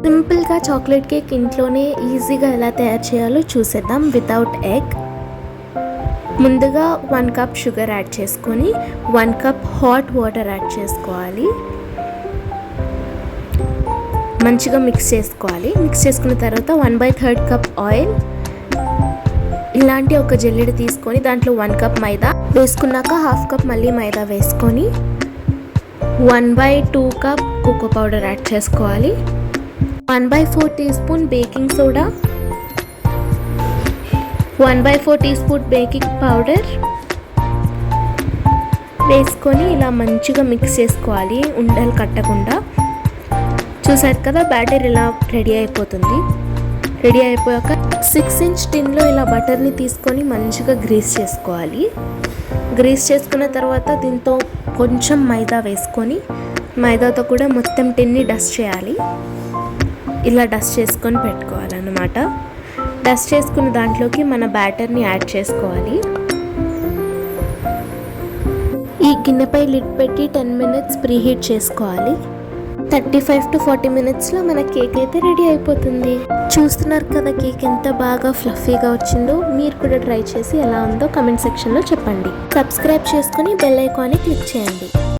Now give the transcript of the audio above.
సింపుల్గా chocolate cake ఇంట్లోనే ఈజీగా ఎలా తయారు చేయాలో చూసేద్దాం వితౌట్ ఎగ్. ముందుగా 1 కప్ షుగర్ యాడ్ చేసుకొని 1 కప్ హాట్ వాటర్ యాడ్ చేసుకోవాలి. మంచిగా మిక్స్ చేసుకోవాలి. మిక్స్ చేసుకున్న తర్వాత 1/3 కప్ ఆయిల్, ఇలాంటి ఒక జల్లెడ తీసుకొని దాంట్లో 1 కప్ మైదా వేసుకున్నాక 1/2 కప్ మళ్ళీ మైదా వేసుకొని 1/2 కప్ కోకో పౌడర్ యాడ్ చేసుకోవాలి. 1/4 teaspoon baking soda, 1/4 teaspoon baking powder వేసుకొని ఇలా మంచిగా మిక్స్ చేసుకోవాలి ఉండలు కట్టకుండా. చూసారు కదా బ్యాటర్ ఇలా రెడీ అయిపోతుంది. రెడీ అయిపోయాక 6 ఇంచ్ టిన్లో ఇలా బటర్ని తీసుకొని మంచిగా గ్రీస్ చేసుకోవాలి. గ్రీస్ చేసుకున్న తర్వాత దీంతో కొంచెం మైదా వేసుకొని మైదాతో కూడా మొత్తం టిన్ని డస్ట్ చేయాలి. ఇలా డస్ట్ చేసుకొని పెట్టుకోవాలన్నమాట. డస్ట్ చేసుకున్న దాంట్లోకి మన బ్యాటర్ని యాడ్ చేసుకోవాలి. ఈ గిన్నెపై లిడ్ పెట్టి 10 మినిట్స్ ప్రీహీట్ చేసుకోవాలి. 35 to 40 మినిట్స్లో మన కేక్ అయితే రెడీ అయిపోతుంది. చూస్తున్నారు కదా కేక్ ఎంత బాగా ఫ్లఫీగా వచ్చిందో. మీరు కూడా ట్రై చేసి ఎలా ఉందో కమెంట్ సెక్షన్లో చెప్పండి. సబ్స్క్రైబ్ చేసుకొని బెల్ ఐకాన్ని క్లిక్ చేయండి.